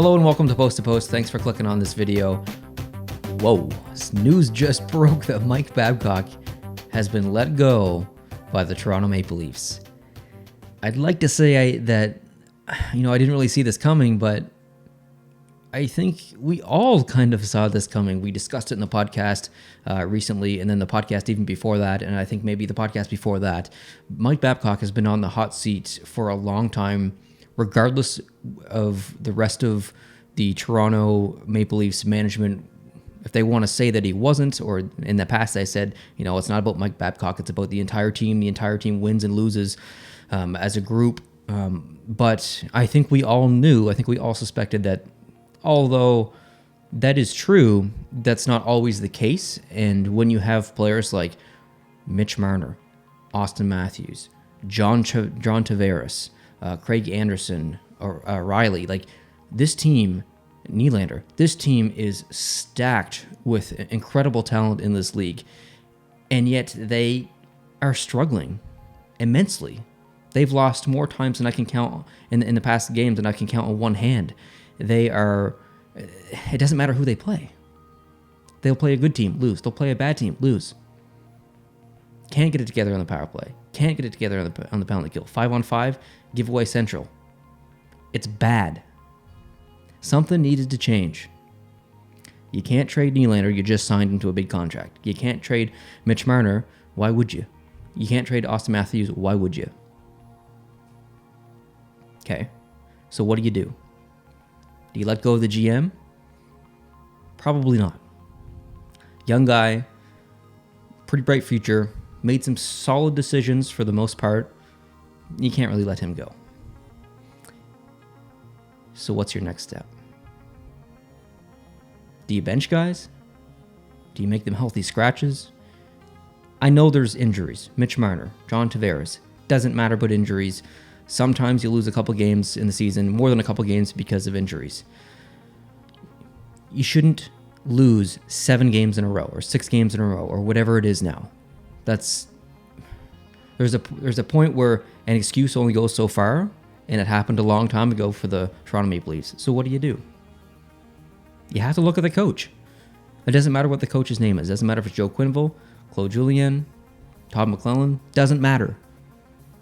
Hello and welcome to Post. Thanks for clicking on this video. Whoa, news just broke that Mike Babcock has been let go by the Toronto Maple Leafs. I'd like to say I didn't really see this coming, but I think we all kind of saw this coming. We discussed it in the podcast recently, and then the podcast even before that, and I think maybe the podcast before that. Mike Babcock has been on the hot seat for a long time, regardless of the rest of the Toronto Maple Leafs management. If they want to say that he wasn't, or in the past they said, it's not about Mike Babcock, it's about the entire team. The entire team wins and loses as a group. But I think we all suspected that although that is true, that's not always the case. And when you have players like Mitch Marner, Austin Matthews, John Tavares, Craig Anderson, or Riley, like this team, Nylander, this team is stacked with incredible talent in this league, and yet they are struggling immensely. They've lost more times than I can count in the past games than I can count on one hand. It doesn't matter who they play. They'll play a good team, lose. They'll play a bad team, lose. Can't get it together on the power play. Can't get it together on the penalty kill. 5-on-5, giveaway central. It's bad. Something needed to change. You can't trade Nylander. You just signed him to a big contract. You can't trade Mitch Marner. Why would you? You can't trade Austin Matthews. Why would you? Okay. So what do? Do you let go of the GM? Probably not. Young guy, pretty bright future, made some solid decisions for the most part. You can't really let him go. So what's your next step? Do you bench guys? Do you make them healthy scratches? I know there's injuries. Mitch Marner, John Tavares. Doesn't matter about injuries. Sometimes you lose a couple games in the season, more than a couple games because of injuries. You shouldn't lose 7 games in a row or 6 games in a row or whatever it is now. There's a point where an excuse only goes so far, and it happened a long time ago for the Toronto Maple Leafs. So what do? You have to look at the coach. It doesn't matter what the coach's name is. It doesn't matter if it's Joe Quenneville, Claude Julien, Todd McClellan. Doesn't matter.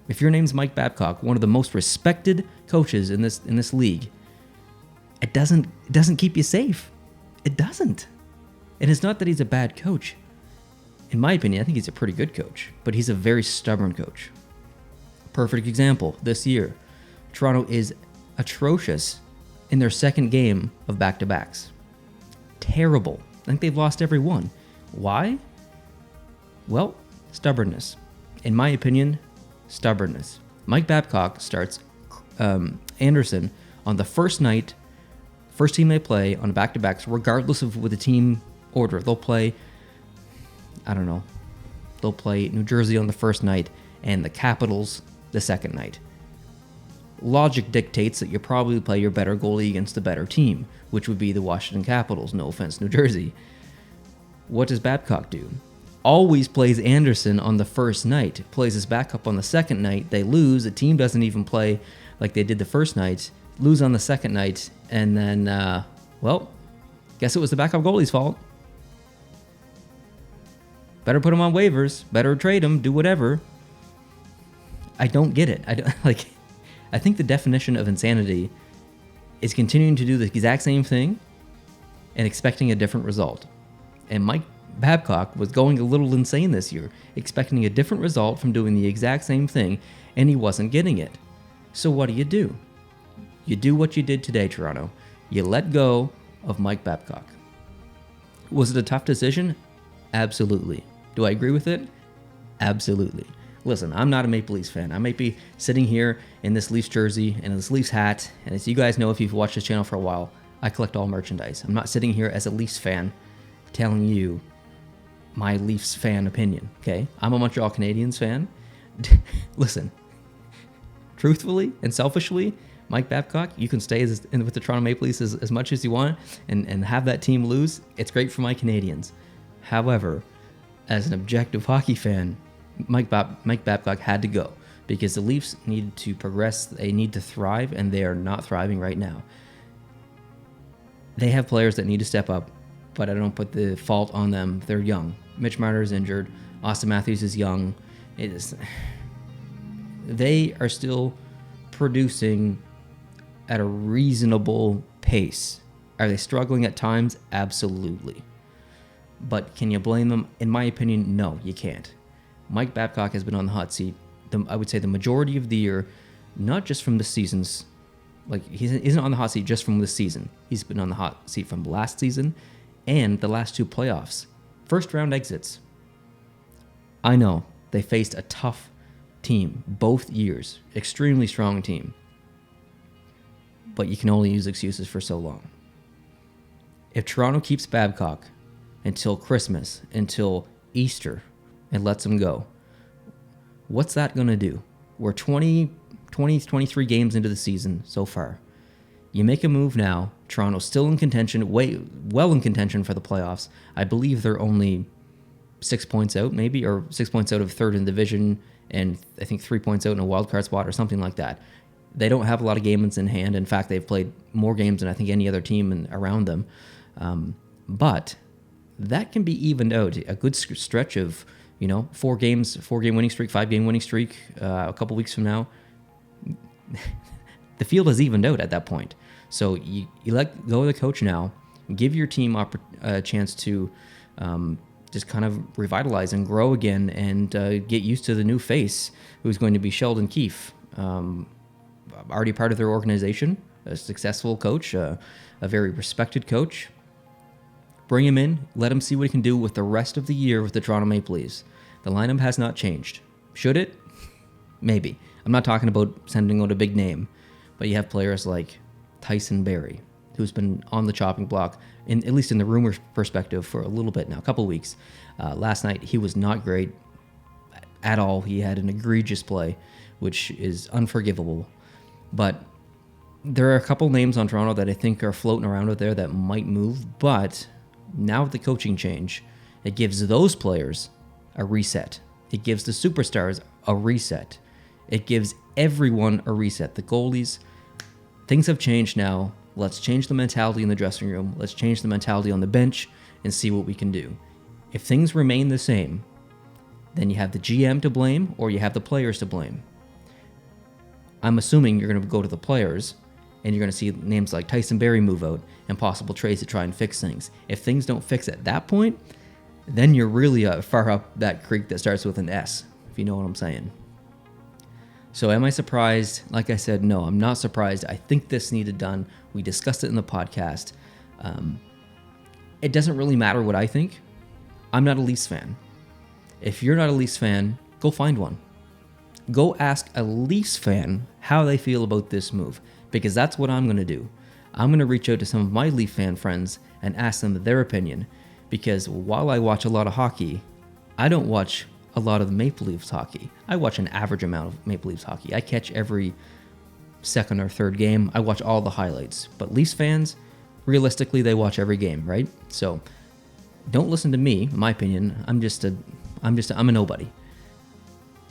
If your name's Mike Babcock, one of the most respected coaches in this league, it doesn't keep you safe. It doesn't. And it's not that he's a bad coach. In my opinion, I think he's a pretty good coach, but he's a very stubborn coach. Perfect example this year. Toronto is atrocious in their second game of back-to-backs. Terrible. I think they've lost every one. Why? Well, stubbornness. In my opinion, stubbornness. Mike Babcock starts Anderson on the first night, first team they play on back-to-backs, regardless of what the team order. They'll play New Jersey on the first night and the Capitals the second night. Logic dictates that you probably play your better goalie against the better team, which would be the Washington Capitals. No offense, New Jersey. What does Babcock do? Always plays Anderson on the first night, plays his backup on the second night. They lose. The team doesn't even play like they did the first night, lose on the second night, and then, guess it was the backup goalie's fault. Better put him on waivers, better trade him, do whatever. I don't get it. I think the definition of insanity is continuing to do the exact same thing and expecting a different result. And Mike Babcock was going a little insane this year, expecting a different result from doing the exact same thing, and he wasn't getting it. So what do? You do what you did today, Toronto. You let go of Mike Babcock. Was it a tough decision? Absolutely. Do I agree with it? Absolutely. Listen, I'm not a Maple Leafs fan. I might be sitting here in this Leafs jersey and this Leafs hat, and as you guys know if you've watched this channel for a while, I collect all merchandise. I'm not sitting here as a Leafs fan telling you my Leafs fan opinion, okay? I'm a Montreal Canadiens fan. Listen, truthfully and selfishly, Mike Babcock, you can stay with the Toronto Maple Leafs as much as you want and have that team lose. It's great for my Canadiens. However, as an objective hockey fan, Mike Babcock had to go because the Leafs needed to progress. They need to thrive, and they are not thriving right now. They have players that need to step up, but I don't put the fault on them. They're young. Mitch Marner is injured. Austin Matthews is young. They are still producing at a reasonable pace. Are they struggling at times? Absolutely. But can you blame them? In my opinion, no, you can't. Mike Babcock has been on the hot seat, I would say the majority of the year, not just from the seasons. Like, he isn't on the hot seat just from this season. He's been on the hot seat from last season and the last two playoffs. First round exits. I know they faced a tough team both years. Extremely strong team. But you can only use excuses for so long. If Toronto keeps Babcock until Christmas, until Easter, and lets him go, what's that going to do? We're 23 games into the season so far. You make a move now. Toronto's still in contention, well in contention for the playoffs. I believe they're only 6 points out, maybe, or 6 points out of third in the division, and I think 3 points out in a wild card spot or something like that. They don't have a lot of games in hand. In fact, they've played more games than I think any other team around them. But that can be evened out. A good stretch of, 4-game winning streak, 5-game winning streak a couple weeks from now. The field is evened out at that point. So you let go of the coach now, give your team a chance to just kind of revitalize and grow again and get used to the new face who's going to be Sheldon Keefe. Already part of their organization, a successful coach, a very respected coach. Bring him in, let him see what he can do with the rest of the year with the Toronto Maple Leafs. The lineup has not changed. Should it? Maybe. I'm not talking about sending out a big name, but you have players like Tyson Barrie, who's been on the chopping block, at least in the rumor perspective, for a little bit now, a couple of weeks. Last night, he was not great at all. He had an egregious play, which is unforgivable. But there are a couple names on Toronto that I think are floating around out there that might move, but now with the coaching change, it gives those players a reset. It gives the superstars a reset. It gives everyone a reset. The goalies, things have changed now. Let's change the mentality in the dressing room. Let's change the mentality on the bench and see what we can do. If things remain the same, then you have the GM to blame or you have the players to blame. I'm assuming you're going to go to the players and you're going to see names like Tyson Barrie move out and possible trades to try and fix things. If things don't fix at that point, then you're really far up that creek that starts with an S, if you know what I'm saying. So am I surprised? Like I said, no, I'm not surprised. I think this needed done. We discussed it in the podcast. It doesn't really matter what I think. I'm not a Leafs fan. If you're not a Leafs fan, go find one. Go ask a Leafs fan how they feel about this move, because that's what I'm going to do. I'm going to reach out to some of my Leaf fan friends and ask them their opinion, because while I watch a lot of hockey, I don't watch a lot of the Maple Leafs hockey. I watch an average amount of Maple Leafs hockey. I catch every second or third game. I watch all the highlights. But Leafs fans, realistically, they watch every game, right? So don't listen to me, in my opinion. I'm a nobody.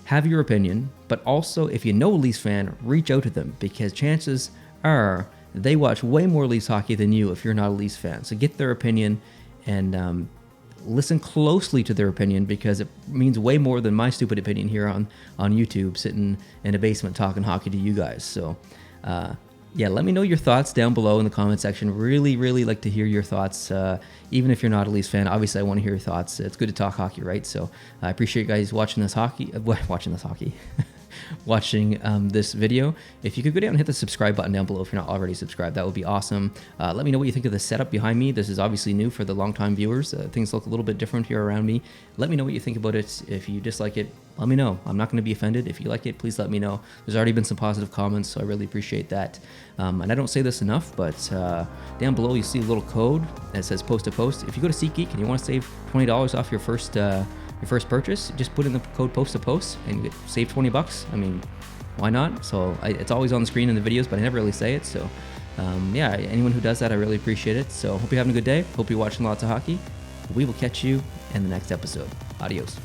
Have your opinion, but also if you know a Leafs fan, reach out to them, because chances are they watch way more Leafs hockey than you if you're not a Leafs fan. So get their opinion and listen closely to their opinion, because it means way more than my stupid opinion here on YouTube, sitting in a basement talking hockey to you guys. So let me know your thoughts down below in the comment section. Really, really like to hear your thoughts. Even if you're not a Leafs fan, obviously I want to hear your thoughts. It's good to talk hockey, right? So I appreciate you guys watching this video. If you could go down and hit the subscribe button down below if you're not already subscribed, that would be awesome. Let me know what you think of the setup behind me. This is obviously new for the longtime viewers. Things look a little bit different here around me. Let me know what you think about it. If you dislike it, let me know. I'm not going to be offended. If you like it, please let me know. There's already been some positive comments, so I really appreciate that. And I don't say this enough, but down below you see a little code that says post to post. If you go to SeatGeek and you want to save $20 off your first purchase, just put in the code post to post and you save $20. I mean, why not? So it's always on the screen in the videos, but I never really say it. So anyone who does that, I really appreciate it. So hope you're having a good day. Hope you're watching lots of hockey. We will catch you in the next episode. Adios.